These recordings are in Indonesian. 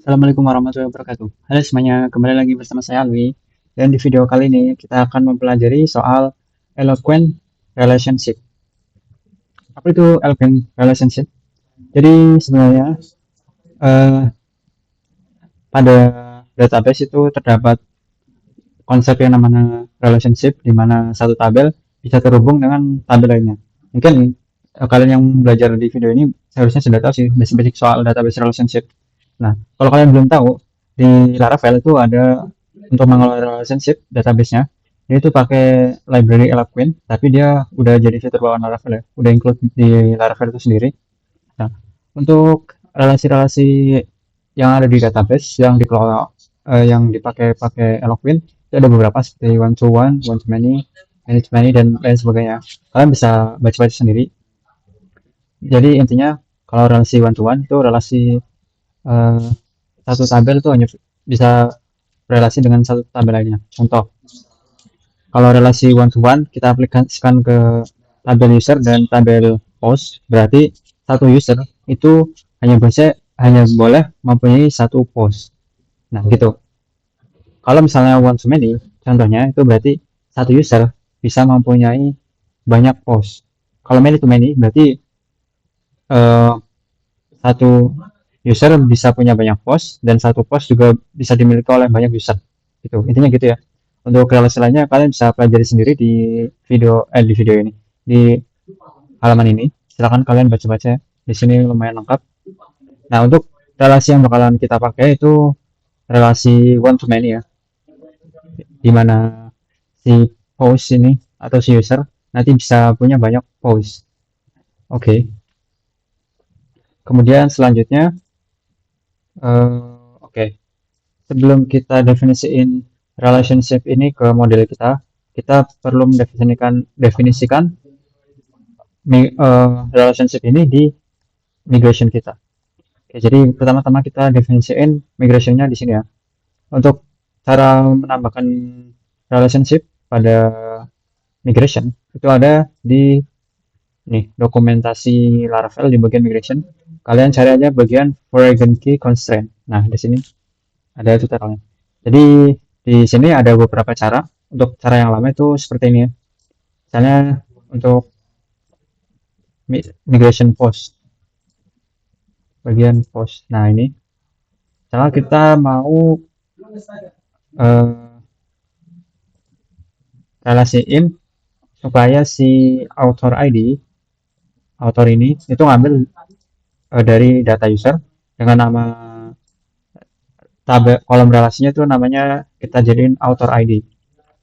Assalamualaikum warahmatullahi wabarakatuh. Halo semuanya, kembali lagi bersama saya Alwi. Dan di video kali ini kita akan mempelajari soal eloquent relationship. Apa itu eloquent relationship? Jadi sebenarnya eh, pada database itu terdapat konsep yang namanya relationship, di mana satu tabel bisa terhubung dengan tabel lainnya. Mungkin kalian yang belajar di video ini seharusnya sudah tahu sih basic-basic soal database relationship. Nah, kalau kalian belum tahu, di Laravel itu ada untuk mengelola relationship database-nya, dia itu pakai library Eloquent, tapi dia udah jadi fitur bawaan Laravel ya, udah include di Laravel itu sendiri. Nah, untuk relasi-relasi yang ada di database yang dikelola yang pakai Eloquent itu ada beberapa seperti one to one to many, many to many dan lain sebagainya. Kalian bisa baca-baca sendiri. Jadi intinya kalau relasi one to one itu relasi eh, satu tabel itu hanya bisa relasi dengan satu tabel lainnya. Contoh, kalau relasi one to one kita aplikasikan ke tabel user dan tabel post, berarti satu user itu hanya boleh mempunyai satu post. Nah, gitu. Kalau misalnya one to many, contohnya itu berarti satu user bisa mempunyai banyak post. Kalau many to many berarti eh, satu user bisa punya banyak post dan satu post juga bisa dimiliki oleh banyak user. Gitu. Intinya gitu ya. Untuk relasi lainnya kalian bisa pelajari sendiri di video ini, di halaman ini. Silakan kalian baca-baca. Di sini lumayan lengkap. Nah, untuk relasi yang bakalan kita pakai itu relasi one to many ya, di mana si host ini atau si user nanti bisa punya banyak host. Oke. Okay. Kemudian selanjutnya, oke. Okay. Sebelum kita definisiin relationship ini ke model kita perlu definisikan relationship ini di migration kita. Oke, jadi pertama-tama kita definisiin migrationnya di sini ya. Untuk cara menambahkan relationship pada migration itu ada di nih dokumentasi Laravel di bagian migration. Kalian cari aja bagian foreign key constraint. Nah, di sini ada tutorialnya. Jadi di sini ada beberapa cara. Untuk cara yang lama itu seperti ini ya. Misalnya untuk migration post, bagian post. Nah, ini misalnya kita mau eh, relasiin supaya si author ini itu ngambil dari data user dengan nama tabel kolom relasinya itu namanya kita jadiin author ID.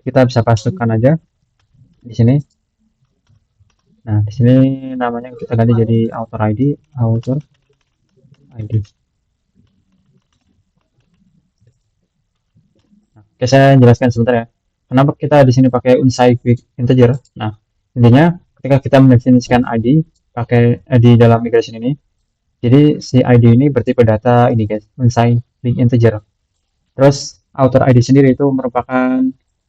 Kita bisa pastikan aja di sini. Nah, di sini namanya kita ganti jadi author ID, author ID. Oke, saya jelaskan sebentar ya. Kenapa kita di sini pakai unsigned integer? Nah, intinya ketika kita mendefinisikan ID pakai di dalam migration ini, jadi si ID ini bertipe data ini guys, unsigned integer. Terus author ID sendiri itu merupakan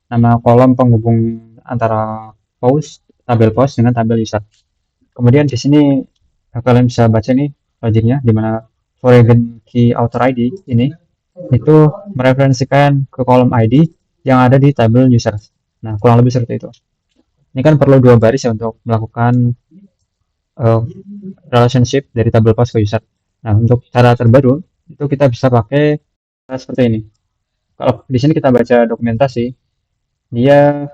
nama kolom penghubung antara tabel post dengan tabel user. Kemudian di sini kalian bisa baca nih logiknya di mana foreign key author ID ini itu mereferensikan ke kolom ID yang ada di tabel user. Nah, kurang lebih seperti itu. Ini kan perlu dua baris ya untuk melakukan uh, relationship dari tabel post ke user. Nah, untuk cara terbaru itu kita bisa pakai seperti ini. Kalau di sini kita baca dokumentasi, dia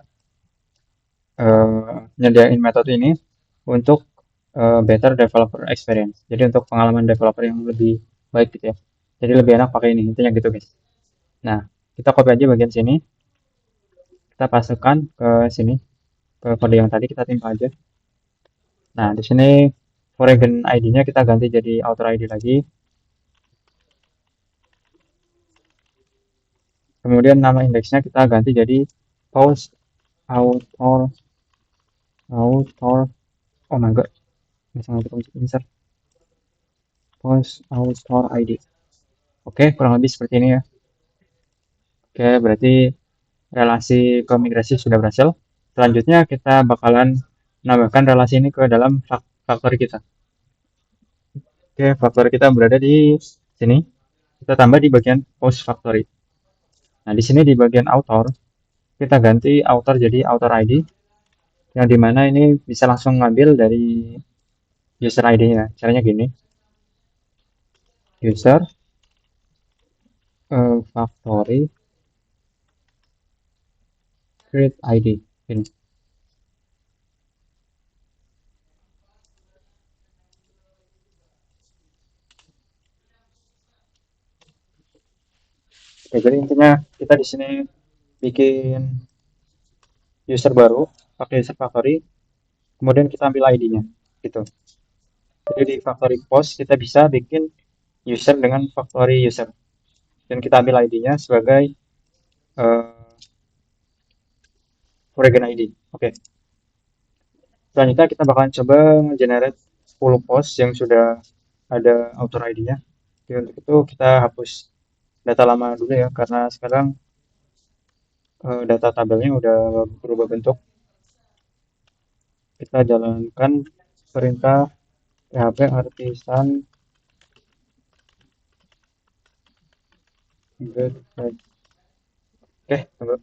nyediain metode ini untuk better developer experience. Jadi untuk pengalaman developer yang lebih baik gitu ya. Jadi lebih enak pakai ini, intinya gitu guys. Nah, kita copy aja bagian sini, kita pasukkan ke sini, ke kode yang tadi kita timpa aja. Nah, di sini foreign ID-nya kita ganti jadi author ID lagi. Kemudian nama indeksnya kita ganti jadi post author author. Oh my god, bisa nggak insert post author ID. Oke, kurang lebih seperti ini ya. Oke, berarti relasi ke migrasi sudah berhasil. Selanjutnya kita bakalan menambahkan relasi ini ke dalam factory kita. Oke, factory kita berada di sini. kita tambah di bagian post factory. Nah, di sini di bagian author, kita ganti author jadi author ID, yang dimana ini bisa langsung ngambil dari user ID-nya. Caranya gini, user factory create ID. Ini. Oke, jadi intinya kita di sini bikin user baru pakai user factory, kemudian kita ambil ID-nya, gitu. Jadi di factory post kita bisa bikin user dengan factory user, dan kita ambil ID-nya sebagai origin ID. Oke, selanjutnya kita bakalan coba generate 10 post yang sudah ada author ID-nya. Jadi untuk itu kita hapus data lama dulu ya, karena sekarang data tabelnya udah berubah bentuk. Kita jalankan perintah php artisan get flag. Oke, tunggu.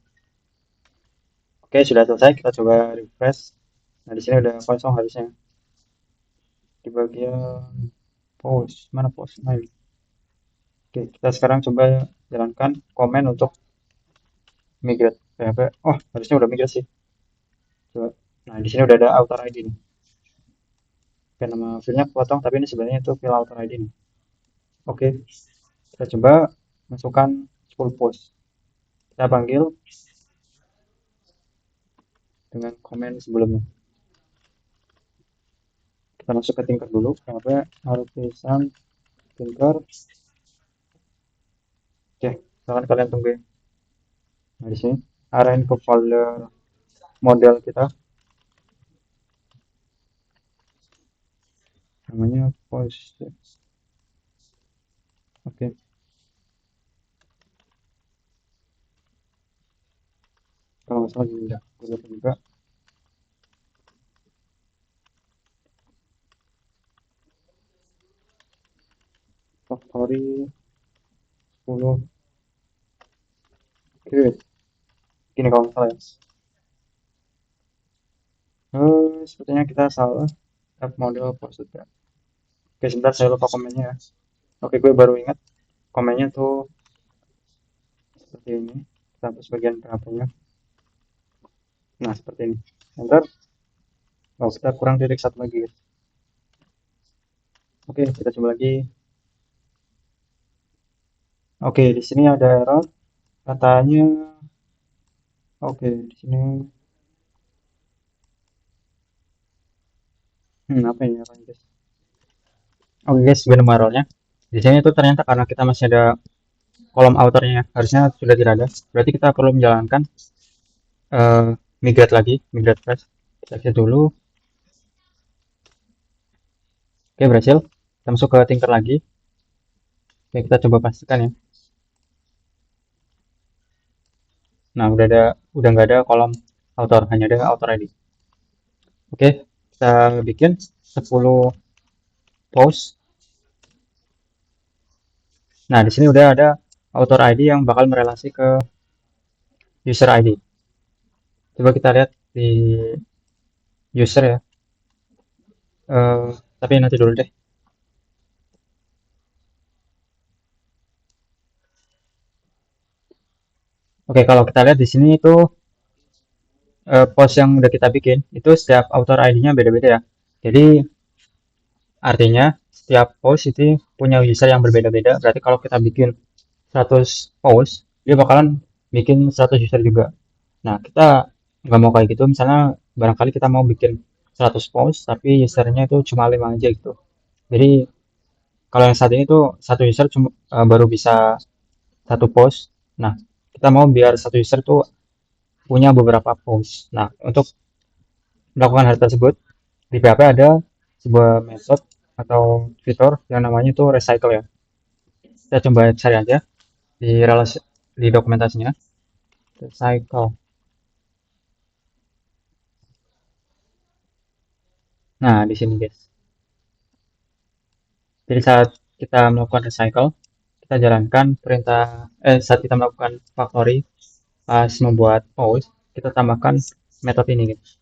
Oke, sudah selesai. Kita coba refresh. Nah, di sini udah kosong harusnya. Di bagian post, mana post? Nah, ini. Oke, kita sekarang coba jalankan komen untuk migrate PHP. Oh, harusnya udah migrate sih. Coba. Nah, di sini udah ada author ID nih. Oke, nama file-nya potong, tapi ini sebenarnya itu file author ID nih. Oke, kita coba masukkan 10 post. Kita panggil dengan komen sebelumnya. Kita masuk ke Tinker dulu. PHP artisan Tinker. Oke, silahkan kalian tunggu ya. Nah, di sini arahin ke folder model kita, namanya post. Oke, kalau nggak salah gini ya, gue lihat juga. Factory 10. Oke, gini kalau nggak salah ya. Sepertinya kita salah app model post ya. Oke, sebentar saya lupa komennya ya. Oke, gue baru ingat komennya tuh seperti ini. Kita hapus bagian PHP-nya. Nah, seperti ini. Enter. Oh, kita kurang titik satu lagi, guys. Oke, kita coba lagi. Oke, di sini ada error. Katanya, oke, di sini, apa ini errornya, guys? Oke, guys, gue nemu errornya. Di sini tuh ternyata karena kita masih ada kolom autornya, harusnya sudah tidak ada. Berarti kita perlu menjalankan migrate lagi, migrate flash. Kita cek dulu. Oke, berhasil. Kita masuk ke Tinker lagi. Oke, kita coba pastikan ya. Nah, udah nggak ada kolom author, hanya ada author ID. Oke, kita bikin 10 post. Nah, di sini udah ada author ID yang bakal merelasi ke user ID. Coba kita lihat di user ya. Tapi nanti dulu deh. Oke, kalau kita lihat di sini itu post yang udah kita bikin itu setiap author ID-nya beda-beda ya. Jadi artinya setiap post itu punya user yang berbeda-beda. Berarti kalau kita bikin 100 post, dia bakalan bikin 100 user juga. Nah, kita nggak mau kayak gitu. Misalnya barangkali kita mau bikin 100 post, tapi usernya itu cuma 5 aja gitu. Jadi kalau yang saat ini tuh satu user cuma baru bisa satu post. Nah, kita mau biar satu user tuh punya beberapa post. Nah, untuk melakukan hal tersebut, di PHP ada sebuah metode atau fitur yang namanya itu recycle ya. Kita coba cari aja di dokumentasinya. Recycle. Nah, di sini guys. Jadi saat kita melakukan recycle, kita jalankan perintah saat kita melakukan factory pas membuat pause, kita tambahkan metode ini gitu.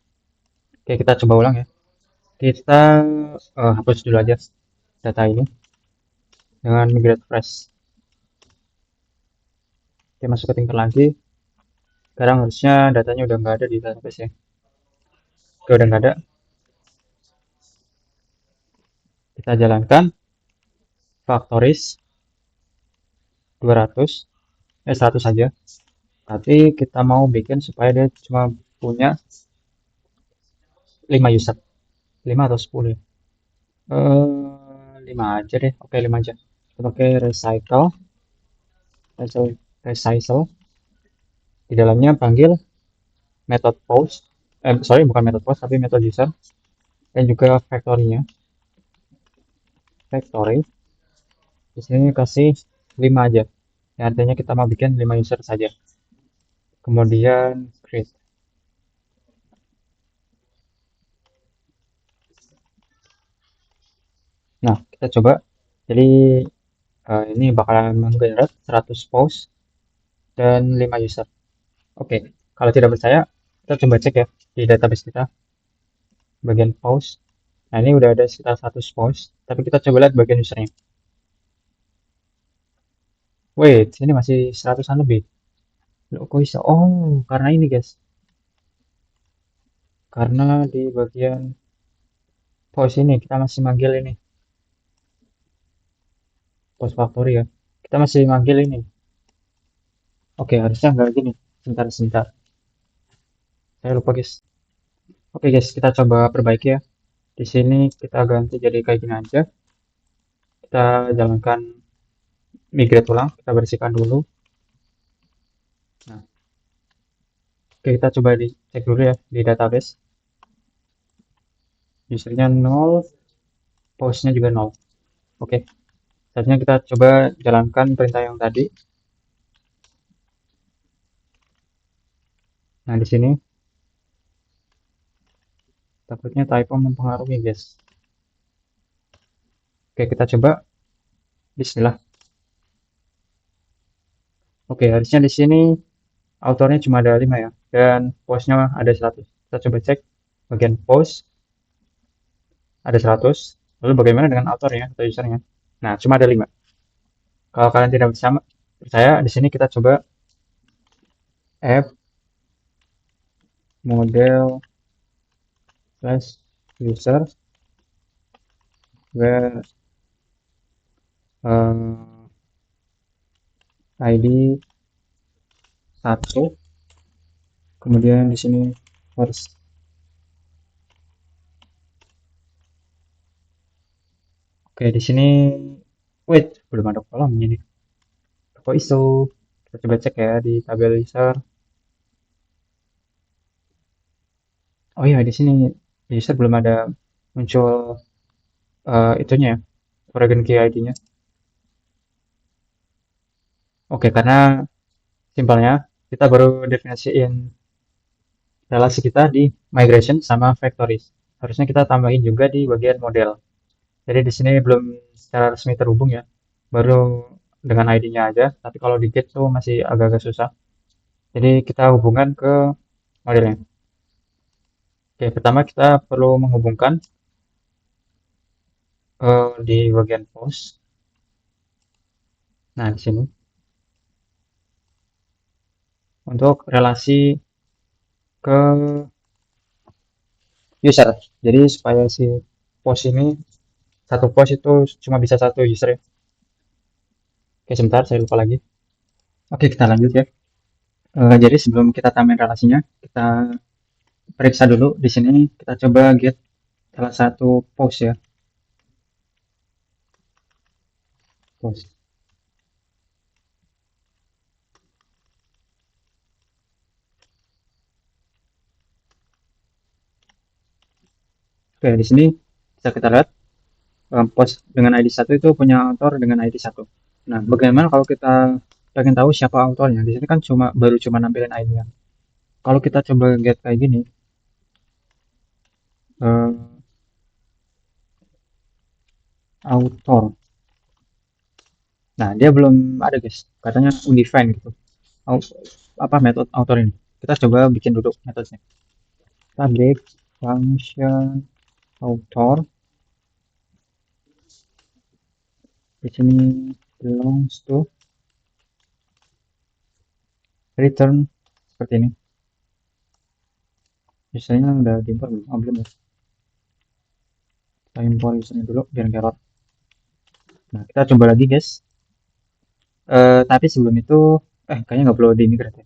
Oke, kita coba ulang ya. Kita hapus dulu aja data ini dengan migrate fresh. Oke, masuk ke tingkat lagi. Sekarang harusnya datanya udah nggak ada di database ya. Oke, udah nggak ada. Kita jalankan factories 200, 100 saja. Tapi kita mau bikin supaya dia cuma punya 5 user. 5 atau 10 ya. 5 aja deh. Oke, 5 aja. Kita pakai recycle. Di dalamnya panggil method post. Sorry, bukan method post, tapi method user. Dan juga factory-nya. Factory. Di sini kasih 5 aja. Ya, artinya kita mau bikin 5 user saja. Kemudian create. Nah, kita coba. Jadi ini bakalan menggenerate 100 post dan 5 user. Oke, kalau tidak percaya, kita coba cek ya di database kita, bagian post. Nah, ini udah ada sekitar 100 post, tapi kita coba lihat bagian usernya. Wait, ini masih 100-an lebih. Loh, kok bisa? Oh, karena ini guys. Karena di bagian post ini, kita masih manggil ini. Post factory ya. Kita masih manggil ini. Oke, harusnya nggak gini. Sebentar. Saya lupa guys. Oke guys, kita coba perbaiki ya. Di sini kita ganti jadi kayak gini aja. Kita jalankan migrate ulang, kita bersihkan dulu. Nah, oke, kita coba dicek dulu ya di database. Usernya 0, postnya juga 0. Oke, selanjutnya kita coba jalankan perintah yang tadi. Nah, di sini takutnya typo mempengaruhi guys. Oke, kita coba. Bismillah. Oke, harusnya di sini autornya cuma ada 5 ya, dan postnya ada 100. Kita coba cek bagian post ada 100. Lalu bagaimana dengan autornya atau usernya? Nah, cuma ada 5. Kalau kalian tidak percaya, di sini kita coba app model slash user where ID 1, kemudian di sini first. Oke, di sini wait, belum ada kolomnya nih. Kok ISO? Kita coba cek ya di tabel user. Oh iya, di sini di user belum ada muncul itunya ya, Oregon Key ID-nya. Oke, karena simpelnya kita baru definisiin relasi kita di migration sama factories. Harusnya kita tambahin juga di bagian model. Jadi di sini belum secara resmi terhubung ya, baru dengan ID-nya aja. Tapi kalau di Git tuh masih agak-agak susah. Jadi kita hubungkan ke modelnya. Oke, pertama kita perlu menghubungkan di bagian post. Nah, di sini untuk relasi ke user. Jadi supaya si post ini satu post itu cuma bisa satu user ya. Oke, sebentar saya lupa lagi. Oke, kita lanjut ya. Jadi sebelum kita tambahin relasinya, kita periksa dulu di sini. Kita coba get salah satu post ya. Post. Oke, di sini bisa kita lihat post dengan ID 1 itu punya author dengan ID 1. Nah, bagaimana kalau kita pengen tahu siapa autornya? Di sini kan cuma nampilin ID-nya. Kalau kita coba get kayak gini, eh, author. Nah, dia belum ada guys, katanya undefined gitu. Apa metode author ini? Kita coba bikin dulu metodenya. Public function author di sini belongs to return seperti ini. Misalnya udah diimport belum? Oh, belum ya. Kita import usernya dulu biar nggak error. Nah, kita coba lagi guys. Tapi sebelum itu, kayaknya nggak perlu di migrate ya.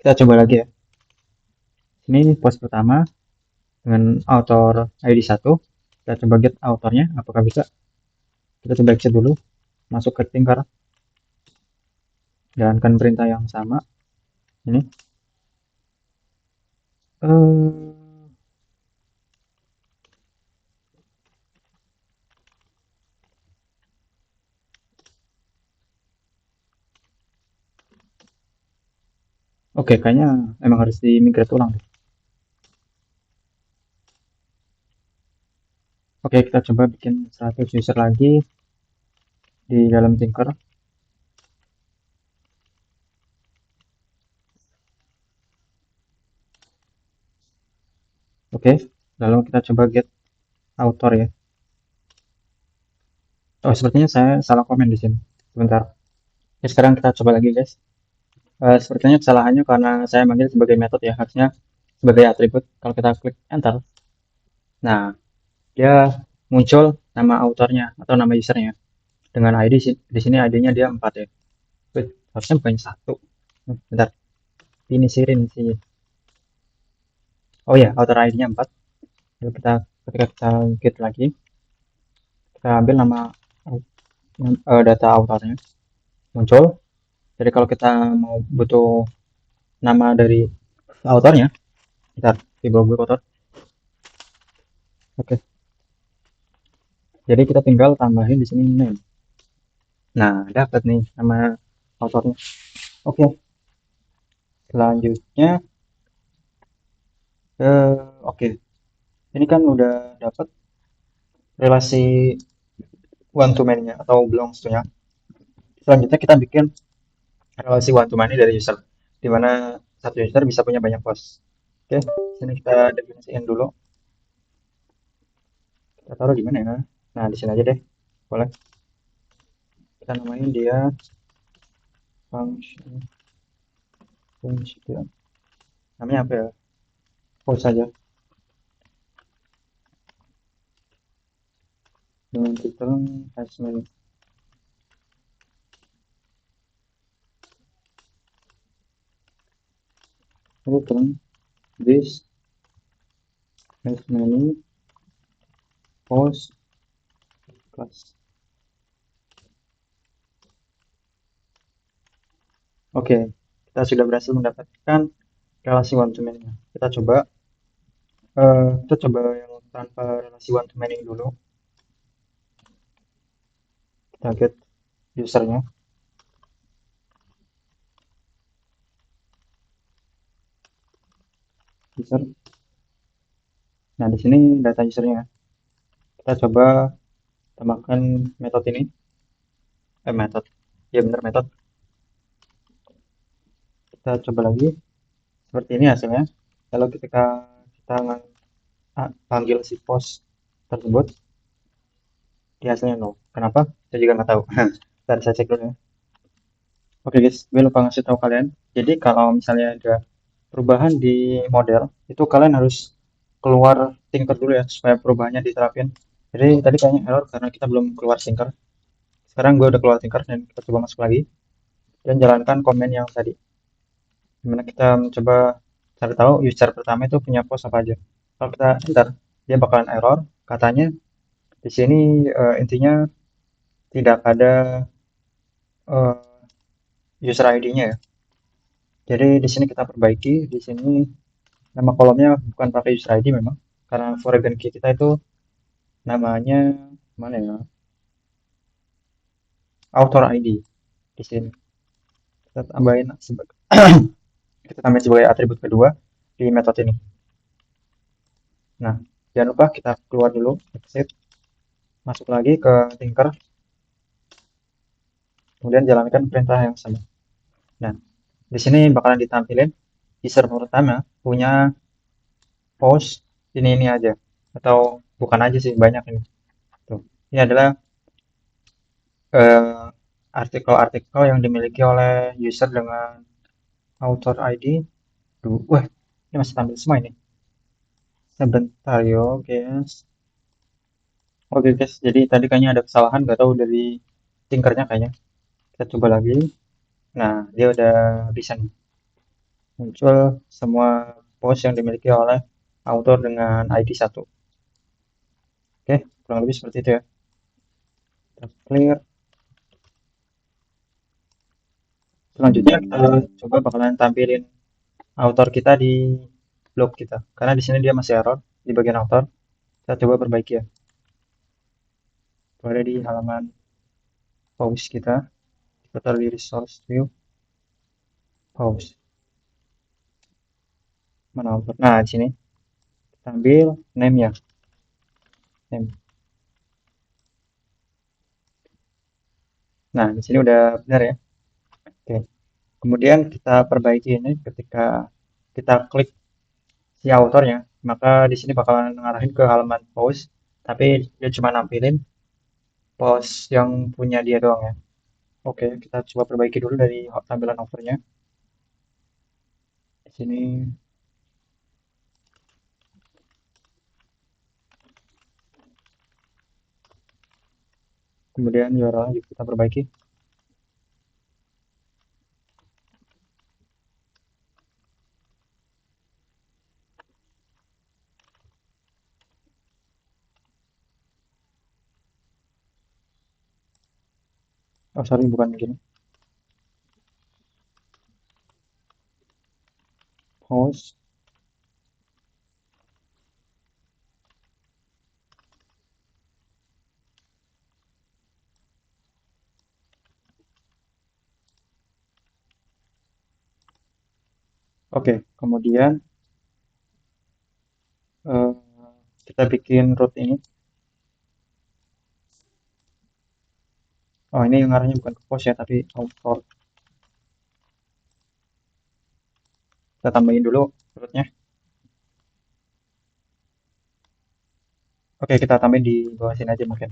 Kita coba lagi ya. Ini post pertama dengan author ID 1. Kita coba get authornya, apakah bisa. Kita coba exit dulu, masuk ke Tinker, jalankan perintah yang sama. Ini. Eh, Oke, kayaknya emang harus di migrate ulang deh. Oke, kita coba bikin 100 user lagi di dalam Tinker. Oke, lalu kita coba get author ya. Oh, sepertinya saya salah komen di sini. Sebentar. Oke, sekarang kita coba lagi, guys. Sepertinya kesalahannya karena saya manggil sebagai metode ya, harusnya sebagai atribut. Kalau kita klik enter, nah dia muncul nama autornya atau nama usernya dengan ID di sini ID-nya dia 4 ya. Wait, harusnya bukan satu. Bentar, ini sirin sih. Oh ya, author ID-nya 4. Lalu ketika kita get lagi, kita ambil nama data autornya muncul. Jadi kalau kita mau butuh nama dari autornya, kita di blog author. Oke. Jadi kita tinggal tambahin di sini name. Nah, dapat nih nama autornya. Oke. Selanjutnya oke. Ini kan udah dapat relasi one to many-nya atau belongs to-nya. Selanjutnya kita bikin relasi one to many dari user, di mana satu user bisa punya banyak post. Oke, sini kita definisikan dulu. Kita taruh di mana ya? Nah, di sini aja deh. Boleh. Kita namain dia function. Namanya apa ya? Post saja. Dengan titel has many. Return this has many post class. Oke, kita sudah berhasil mendapatkan relasi one to many. Kita coba yang tanpa relasi one to many dulu. Kita get usernya. User. Nah, di sini data usernya. Kita coba tambahkan metode ini. Metode. Ya benar metode. Kita coba lagi. Seperti ini hasilnya. Kalau ketika kita panggil si post tersebut, di hasilnya no. Kenapa? Saya juga nggak tahu. Tadi saya cek dulu ya. Oke guys, gue lupa ngasih tahu kalian. Jadi kalau misalnya ada perubahan di model, itu kalian harus keluar Tinker dulu ya, supaya perubahannya diterapin. Jadi tadi kayaknya error karena kita belum keluar Tinker. Sekarang gue udah keluar Tinker dan kita coba masuk lagi. Dan jalankan komen yang tadi. Dimana kita mencoba cari tahu user pertama itu punya post apa aja. Kalau kita enter, dia bakalan error. Katanya di sini intinya tidak ada uh, user ID-nya ya. Jadi di sini kita perbaiki, di sini nama kolomnya bukan pakai user ID memang, karena foreign key kita itu namanya mana ya? Author ID di sini. Kita tambahin sebagai kita tambahin sebagai atribut kedua di metode ini. Nah, jangan lupa kita keluar dulu, exit, masuk lagi ke Tinker, kemudian jalankan perintah yang sama. Nah, di sini bakalan ditampilin di server pertama punya post ini aja, atau bukan aja sih, banyak ini. Tuh. Ini adalah eh, artikel-artikel yang dimiliki oleh user dengan author ID. Duh, wah, ini masih tampil semua ini. Sebentar yo, guys. Oke, guys. Jadi tadi kayaknya ada kesalahan, nggak tahu dari tinkernya kayaknya. Kita coba lagi. Nah, dia udah bisa nih. Muncul semua post yang dimiliki oleh author dengan ID 1. Oke, kurang lebih seperti itu ya. Kita clear. Selanjutnya kita coba bakalan tampilin author kita di blog kita. Karena di sini dia masih error di bagian author. Kita coba perbaiki ya. Itu ada di halaman post kita. Kita taruh di resource view post. Mana author? Nah, di sini kita ambil name ya. Name. Nah, di sini udah benar ya. Oke. Kemudian kita perbaiki ini ketika kita klik si autornya, maka di sini bakalan ngarahin ke halaman post, tapi dia cuma nampilin post yang punya dia doang ya. Oke, kita coba perbaiki dulu dari tampilan overnya. Di sini, kemudian URL juga kita perbaiki. Oh, sorry, bukan begini. Post. Oke, kemudian eh, kita bikin root ini. Oh, ini yang arahnya bukan ke post ya, tapi author. Kita tambahin dulu rootnya. Oke, kita tambahin di bawah sini aja mungkin.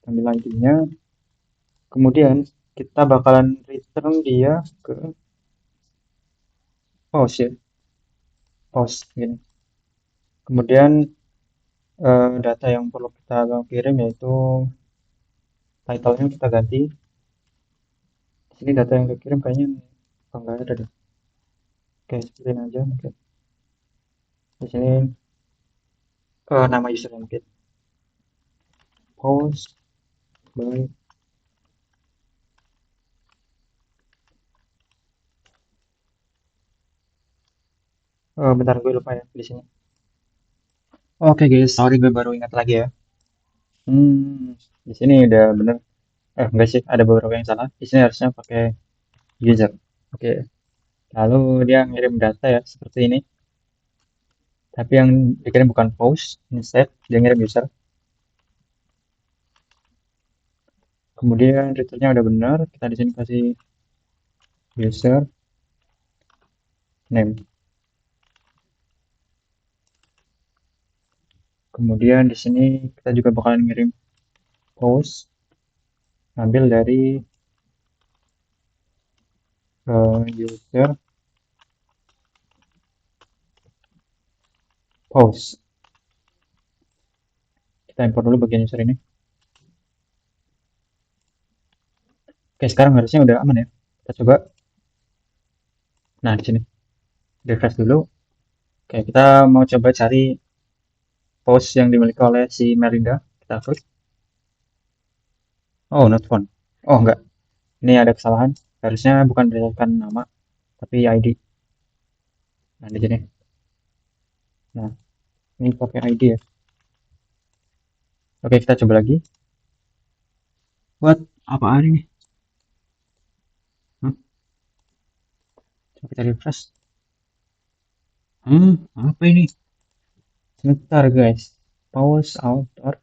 Ambil ID-nya. Kemudian kita bakalan return dia ke post ya. Post gini. Kemudian data yang perlu kita kirim yaitu title-nya kita ganti. Di sini data yang dikirim kayaknya nggak ada deh. Oke, seperti aja mungkin. Di sini nama user mungkin. Post by bentar gue lupa ya di sini. Oke guys, sorry gue baru ingat lagi ya. Di sini udah bener. Enggak sih, ada beberapa yang salah. Di sini harusnya pakai user. Oke, lalu dia ngirim data ya seperti ini. Tapi yang dikirim bukan post, instead dia ngirim user. Kemudian returnnya udah benar, kita di sini kasih user name. Kemudian di sini kita juga bakalan ngirim post, ambil dari user post. Kita import dulu bagian user ini. Oke, sekarang harusnya udah aman ya. Kita coba. Nah, di sini refresh dulu. Oke, kita mau coba cari post yang dimiliki oleh si Melinda. Kita klik. Oh, not found. Oh, enggak. Ini ada kesalahan. Harusnya bukan berdasarkan nama, tapi ID. Nah, di sini. Nah, ini pakai ID ya. Oke, kita coba lagi. Buat apaan ini? Hah? Coba kita refresh. Apa ini? Sebentar guys. Pause out or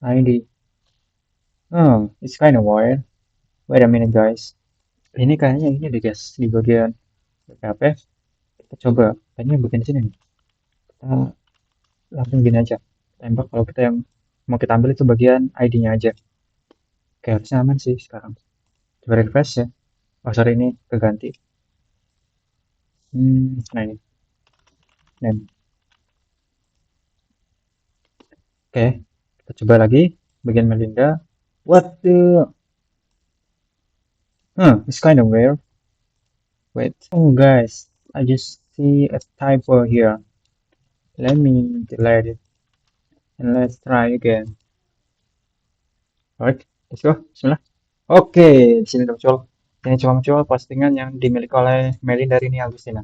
ID. Oh, it's kind of weird. Wait a minute guys. Ini kayaknya ini deh guys di bagian BKP. Kita coba. Kayaknya bagian sini nih. Kita langsung gini aja. Tembak kalau kita yang mau kita ambil itu bagian ID-nya aja. Oke, harusnya aman sih sekarang. Coba refresh ya. Oh sorry ini keganti. Nah ini. Name. Oke, kita coba lagi. Bagian Melinda. What the? It's kind of weird. Wait. Oh guys, I just see a typo here. Let me delete it and let's try again. Alright, let's go. Bismillah. Oke, di sini udah muncul. Ini cuma muncul postingan yang dimiliki oleh Melinda Rini Agustina.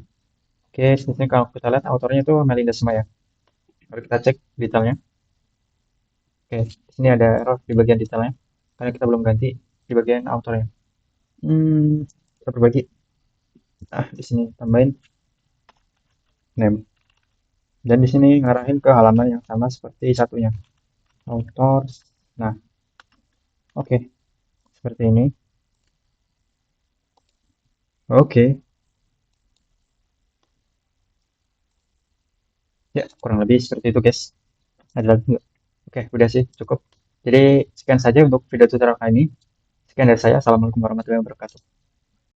Oke, sebenarnya kalau kita lihat autornya itu Melinda Semaya. Mari kita cek detailnya. Oke, di sini ada error di bagian detailnya. Karena kita belum ganti di bagian autornya. Kita berbagi. Nah, di sini tambahin name. Dan di sini ngarahin ke halaman yang sama seperti satunya. Authors. Nah, oke. Seperti ini. Oke. Ya, kurang lebih seperti itu, guys. Ada lagi nggak? Oke, udah sih, cukup. Jadi, sekian saja untuk video tutorial kali ini. Sekian dari saya. Assalamualaikum warahmatullahi wabarakatuh.